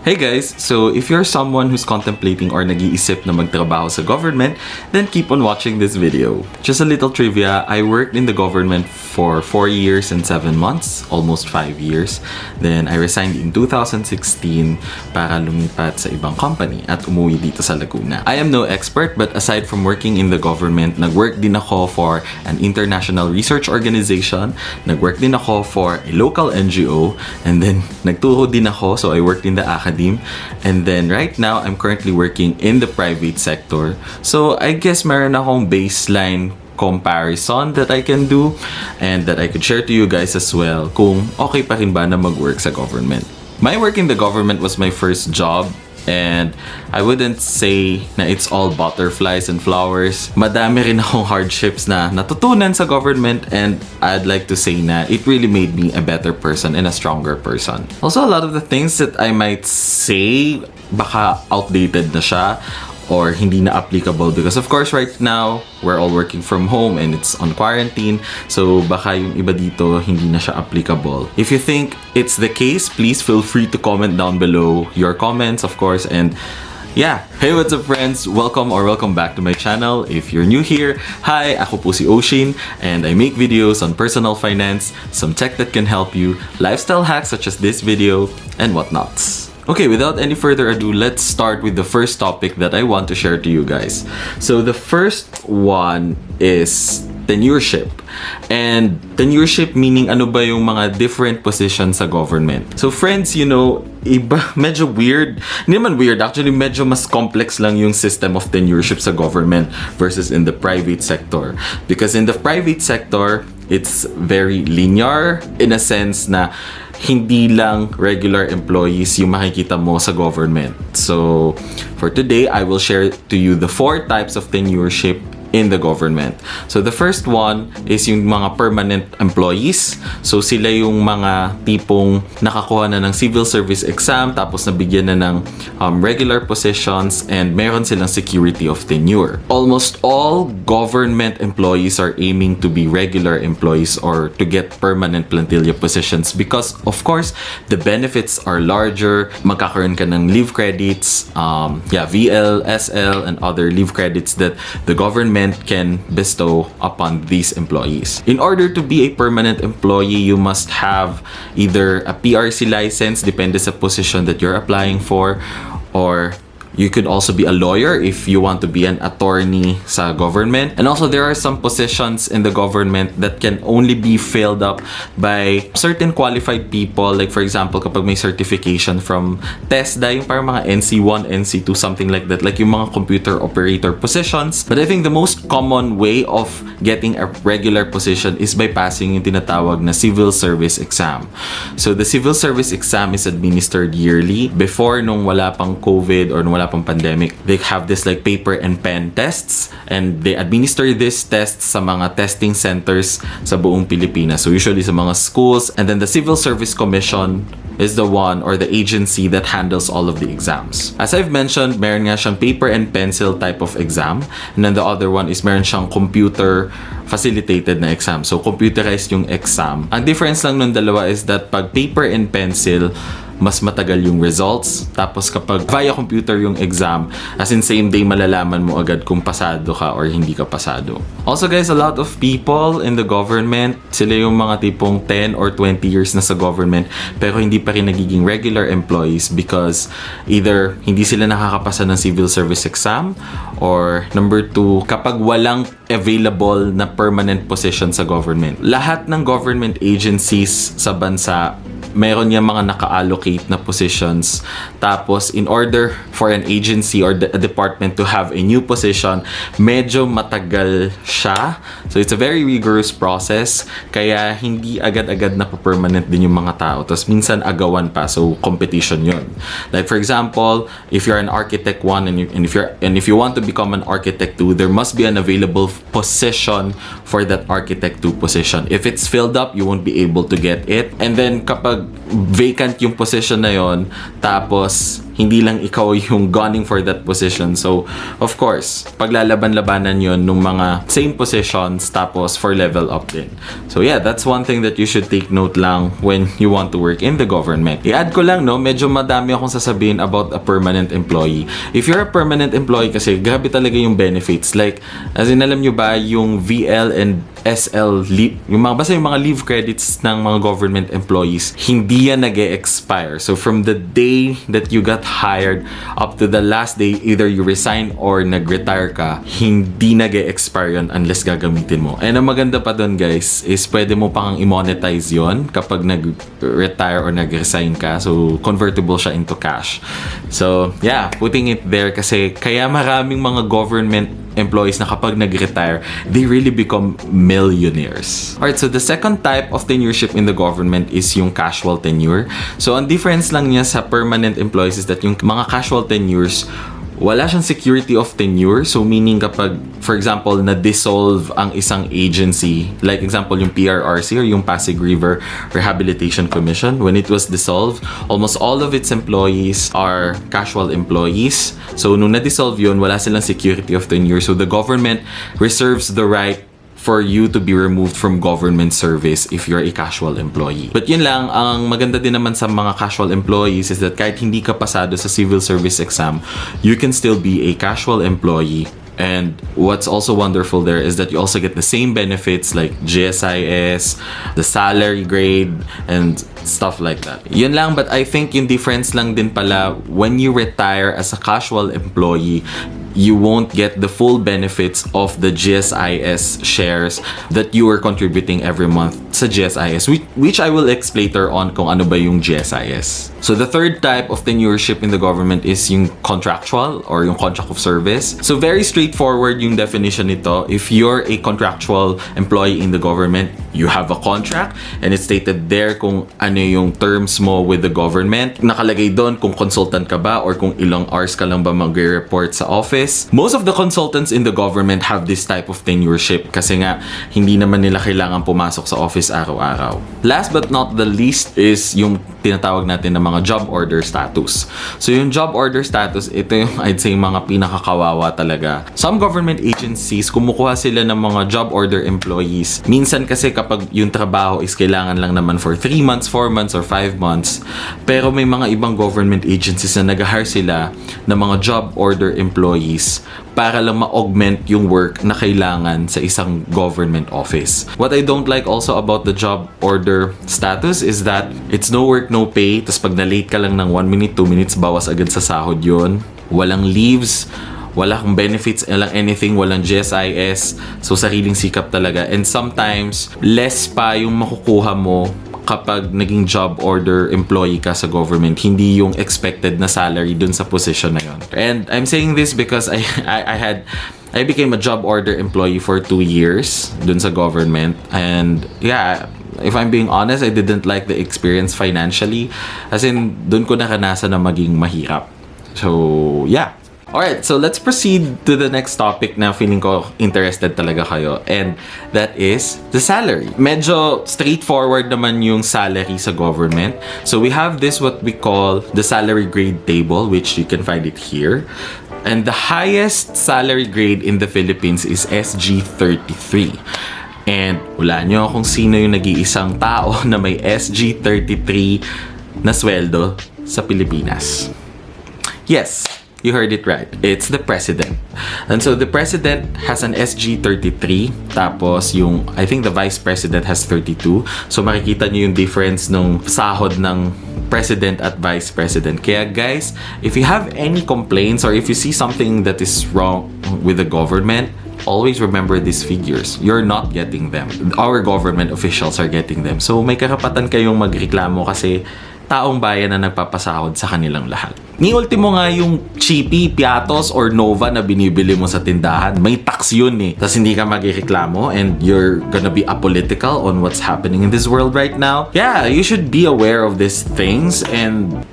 Hey guys! So if you're someone who's contemplating or nag-iisip na magtrabaho sa government, then keep on watching this video. Just a little trivia, I worked in the government for 4 years and 7 months, almost 5 years. Then I resigned in 2016 para lumipat sa ibang company at umuwi dito sa Laguna. I am no expert but aside from working in the government, nag-work din ako for an international research organization, nag-work din ako for a local NGO, and then nagturo din ako, so I worked in the academy. And then right now, I'm currently working in the private sector. So I guess meron akong baseline comparison that I can do and that I could share to you guys as well kung okay pa rin ba na mag-work sa government. My work in the government was my first job. And I wouldn't say na it's all butterflies and flowers. Madami rin akong hardships na natutunan sa government, and I'd like to say na it really made me a better person and a stronger person. Also, a lot of the things that I might say, baka outdated na siya or hindi na applicable because of course right now we're all working from home and it's on quarantine, so baka yung iba dito hindi na siya applicable. If you think it's the case, please feel free to comment down below your comments, of course. And yeah, hey, what's up friends? Welcome back to my channel. If you're new here, hi, ako po si Oshean and I make videos on personal finance, some tech that can help you, lifestyle hacks such as this video, and whatnots. Okay, without any further ado, let's start with the first topic that I want to share to you guys. So the first one is tenureship. And tenureship meaning ano ba yung mga different positions sa government. So friends, you know, medyo weird. Hindi naman weird, actually medyo mas complex lang yung system of tenureship sa government versus in the private sector. Because in the private sector, it's very linear in a sense na hindi lang regular employees yung makikita mo sa government. So, for today, I will share to you the 4 types of tenureship in the government. So the first one is yung mga permanent employees. So sila yung mga tipong nakakuha na ng civil service exam tapos nabigyan na ng regular positions and meron silang security of tenure. Almost all government employees are aiming to be regular employees or to get permanent plantilla positions because of course the benefits are larger. Magkakaroon ka ng leave credits, VL, SL, and other leave credits that the government can bestow upon these employees. In order to be a permanent employee, you must have either a PRC license, depende sa position that you're applying for, or you could also be a lawyer if you want to be an attorney sa government. And also, there are some positions in the government that can only be filled up by certain qualified people. Like for example, kapag may certification from TESDA, yung parang mga NC1, NC2, something like that. Like yung mga computer operator positions. But I think the most common way of getting a regular position is by passing yung tinatawag na civil service exam. So the civil service exam is administered yearly. Before, nung wala pang COVID or nung wala pang pandemic, they have this like paper and pen tests and they administer these tests sa mga testing centers sa buong Pilipinas. So usually sa mga schools, and then the Civil Service Commission is the one or the agency that handles all of the exams. As I've mentioned, meron nga siyang paper and pencil type of exam, and then the other one is meron siyang computer facilitated na exam. So computerized yung exam. Ang difference lang nung dalawa is that pag paper and pencil, mas matagal yung results. Tapos kapag via computer yung exam, as in same day malalaman mo agad kung pasado ka or hindi ka pasado. Also guys, a lot of people in the government, sila yung mga tipong 10 or 20 years na sa government pero hindi pa rin nagiging regular employees because either hindi sila nakakapasa ng civil service exam, or number 2, kapag walang available na permanent position sa government. Lahat ng government agencies sa bansa meron niya mga naka-allocate na positions. Tapos, in order for an agency or a department to have a new position, medyo matagal siya. So, it's a very rigorous process. Kaya, hindi agad-agad na permanent din yung mga tao. Tapos, minsan agawan pa. So, competition yun. Like, for example, if you're an architect 1 and if you want to become an architect 2, there must be an available position for that architect 2 position. If it's filled up, you won't be able to get it. And then, kapag vacant yung position na yon, tapos Hindi lang ikaw yung gunning for that position. So, of course, paglalaban-labanan yon nung mga same positions tapos for level up din. So, yeah, that's one thing that you should take note lang when you want to work in the government. I-add ko lang, no, medyo madami akong sasabihin about a permanent employee. If you're a permanent employee kasi, grabe talaga yung benefits. Like, as in, alam nyo ba, yung VL and SL leave, basta yung mga leave credits ng mga government employees, hindi yan nag-e-expire. So, from the day that you got hired up to the last day, either you resign or nag-retire ka, hindi nag-e-expire yun unless gagamitin mo. And ang maganda pa dun, guys, is pwede mo pang i-monetize yon kapag nag-retire or nag-resign ka. So, convertible siya into cash. So, yeah, putting it there kasi kaya maraming mga government employees na kapag nag-retire, they really become millionaires. Alright, so the second type of tenureship in the government is yung casual tenure. So, ang difference lang niya sa permanent employees is that yung mga casual tenures, wala siyang security of tenure. So, meaning kapag, for example, na-dissolve ang isang agency, like example, yung PRRC or yung Pasig River Rehabilitation Commission, when it was dissolved, almost all of its employees are casual employees. So, nung na-dissolve yun, wala silang security of tenure. So, the government reserves the right for you to be removed from government service if you're a casual employee. But yun lang, ang maganda din naman sa mga casual employees is that kahit hindi ka pasado sa civil service exam, you can still be a casual employee. And what's also wonderful there is that you also get the same benefits like GSIS, the salary grade, and stuff like that. Yun lang, but I think yung difference lang din pala, when you retire as a casual employee, you won't get the full benefits of the GSIS shares that you are contributing every month sa GSIS, which I will explain later on kung ano ba yung GSIS. So the third type of tenureship in the government is yung contractual or yung contract of service. So very straightforward yung definition nito. If you're a contractual employee in the government, you have a contract and it's stated there kung ano yung terms mo with the government. Nakalagay doon kung consultant ka ba or kung ilang hours ka lang ba mag-report sa office. Most of the consultants in the government have this type of tenureship kasi nga hindi naman nila kailangan pumasok sa office araw-araw. Last but not the least is yung tinatawag natin na mga job order status. So yung job order status, ito yung I'd say mga pinakakawawa talaga. Some government agencies, kumukuha sila ng mga job order employees. Minsan kasi kapag yung trabaho is kailangan lang naman for 3 months, 4 months, or 5 months. Pero may mga ibang government agencies na nag-hire sila ng mga job order employees para lang ma-augment yung work na kailangan sa isang government office. What I don't like also about the job order status is that it's no work, no pay. Tapos pag na-late ka lang ng 1 minute, 2 minutes, bawas agad sa sahod yun. Walang leaves, wala kang benefits, walang anything, walang GSIS. So, sariling sikap talaga. And sometimes, less pa yung makukuha mo kapag naging job order employee ka sa government, hindi yung expected na salary dun sa position na yun. And I'm saying this because I became a job order employee for 2 years dun sa government. And yeah, if I'm being honest, I didn't like the experience financially. As in, dun ko nakanasan na maging mahirap. So, yeah. Alright, so let's proceed to the next topic na feeling ko interested talaga kayo. And that is the salary. Medyo straightforward naman yung salary sa government. So we have this what we call the salary grade table, which you can find it here. And the highest salary grade in the Philippines is SG33. And wala nyo kung sino yung nag-iisang tao na may SG33 na sweldo sa Pilipinas. Yes, you heard it right. It's the president. And so the president has an SG33. Tapos yung, I think the vice president has 32. So makikita nyo yung difference nung sahod ng president at vice president. Kaya guys, if you have any complaints or if you see something that is wrong with the government, always remember these figures. You're not getting them. Our government officials are getting them. So may karapatan kayong magreklamo kasi taong bayan na nagpapasahod sa kanilang lahat. Ni ultimo nga yung Chippy, Piatos, or Nova na binibili mo sa tindahan, may tax yun eh. Tapos hindi ka magreklamo and you're gonna be apolitical on what's happening in this world right now. Yeah, you should be aware of these things and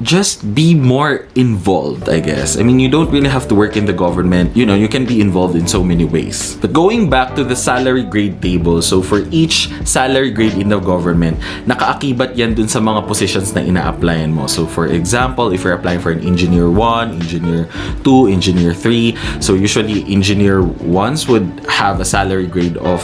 just be more involved, I guess. I mean, you don't really have to work in the government. You know, you can be involved in so many ways. But going back to the salary grade table, so for each salary grade in the government, nakaakibat yan dun sa mga positions na ina-applyan mo. So for example, if you're applying for an engineer 1, engineer 2, engineer 3, so usually engineer 1s would have a salary grade of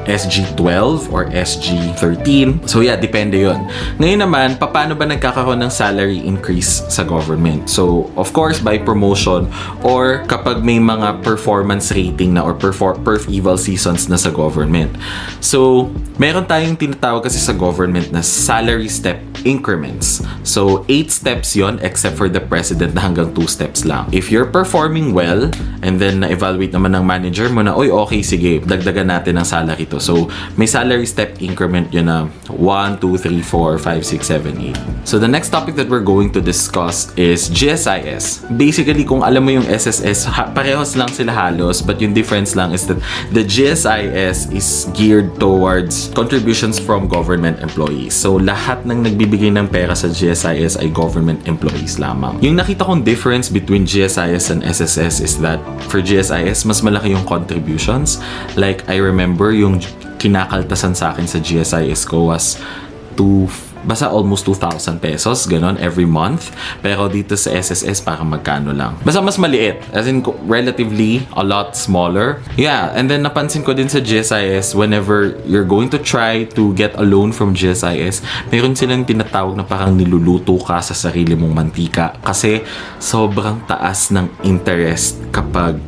SG12 or SG13. So yeah, depende yon. Ngayon naman, paano ba nagkakaroon ng salary increase sa government? So of course, by promotion or kapag may mga performance rating na or perf eval seasons na sa government. So meron tayong tinatawag kasi sa government na salary step increments. So 8 steps yon except for the president na hanggang 2 steps lang. If you're performing well and then na-evaluate naman ng manager mo na, oy, okay, sige, dagdagan natin ng salary to. So, may salary step increment yun na 1, 2, 3, 4, 5, 6, 7, 8. So, the next topic that we're going to discuss is GSIS. Basically, kung alam mo yung SSS, parehos lang sila halos, but yung difference lang is that the GSIS is geared towards contributions from government employees. So, lahat ng nagbibigay ng pera sa GSIS ay government employees lamang. Yung nakita kong difference between GSIS and SSS is that for GSIS, mas malaki yung contributions. Like, I remember yung kinakaltasan sa akin sa GSIS ko was basta almost 2,000 pesos, ganon, every month. Pero dito sa SSS, parang magkano lang. Basta mas maliit. As in, relatively, a lot smaller. Yeah, and then napansin ko din sa GSIS, whenever you're going to try to get a loan from GSIS, meron silang tinatawag na parang niluluto ka sa sarili mong mantika. Kasi sobrang taas ng interest kapag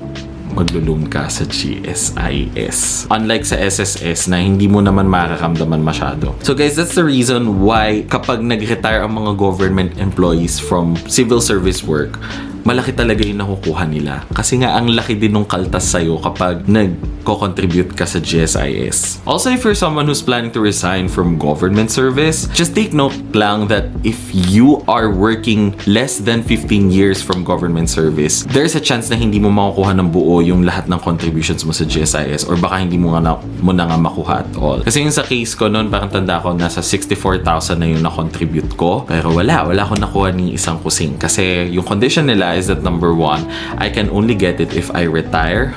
maglo-loan ka sa GSIS. Unlike sa SSS na hindi mo naman makakamdaman masyado. So guys, that's the reason why kapag nag-retire ang mga government employees from civil service work, malaki talaga yung nakukuha nila. Kasi nga, ang laki din ng kaltas sa'yo kapag nagko-contribute ka sa GSIS. Also, if you're someone who's planning to resign from government service, just take note lang that if you are working less than 15 years from government service, there's a chance na hindi mo makukuha ng buo yung lahat ng contributions mo sa GSIS or baka hindi mo na nga makuha at all. Kasi yung sa case ko noon, parang tanda ko, nasa 64,000 na yung na-contribute ko. Pero wala akong nakuha ni isang kusing. Kasi yung condition nila is that number 1, I can only get it if I retire.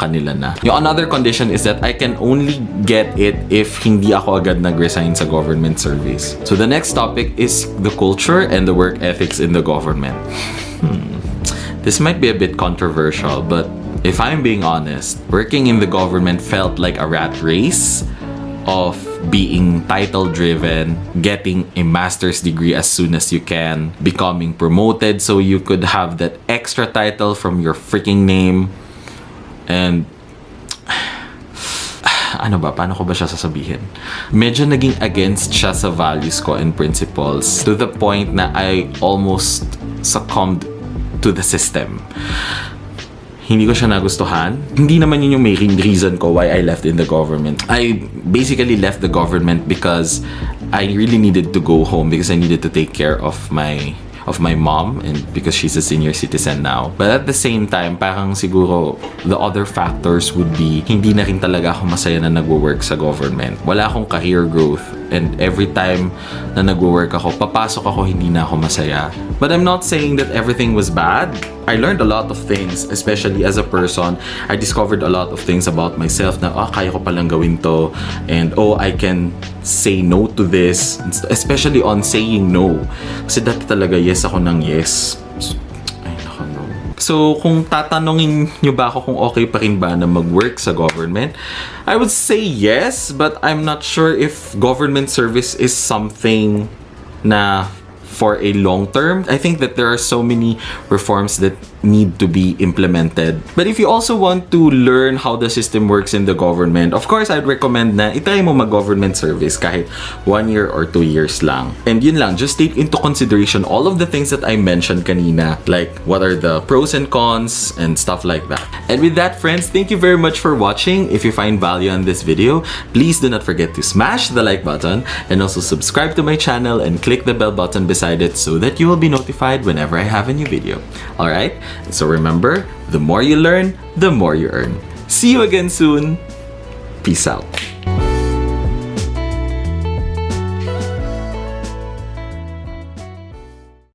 Kanila na. Yung another condition is that I can only get it if hindi ako agad nag-resign sa government service. So the next topic is the culture and the work ethics in the government. This might be a bit controversial, but if I'm being honest, working in the government felt like a rat race of being title-driven, getting a master's degree as soon as you can, becoming promoted so you could have that extra title from your freaking name, and ano ba? Paano ko ba siya sasabihin? Medyo naging against siya sa values ko and principles to the point na I almost succumbed to the system. Hindi ko siya nagustuhan. Hindi naman yun yung main reason ko why I left in the government. I basically left the government because I really needed to go home because I needed to take care of my mom and because she's a senior citizen now. But at the same time, parang siguro the other factors would be hindi na rin talaga ako masaya na nagwo-work sa government. Wala akong career growth and every time na nagwo-work ako, papasok ako, hindi na ako masaya. But I'm not saying that everything was bad. I learned a lot of things, especially as a person. I discovered a lot of things about myself na, kaya ko palang gawin to. And, I can say no to this. Especially on saying no. Kasi dati talaga yes ako ng yes. Ay, nako, no. So, kung tatanungin nyo ba ako kung okay pa rin ba na mag-work sa government, I would say yes, but I'm not sure if government service is something na for a long term. I think that there are so many reforms that need to be implemented. But if you also want to learn how the system works in the government, of course, I'd recommend na itry mo mag-government service kahit 1 year or 2 years lang. And yun lang, just take into consideration all of the things that I mentioned kanina, like what are the pros and cons and stuff like that. And with that, friends, thank you very much for watching. If you find value on this video, please do not forget to smash the like button and also subscribe to my channel and click the bell button beside it so that you will be notified whenever I have a new video. Alright? So remember, the more you learn, the more you earn. See you again soon. Peace out.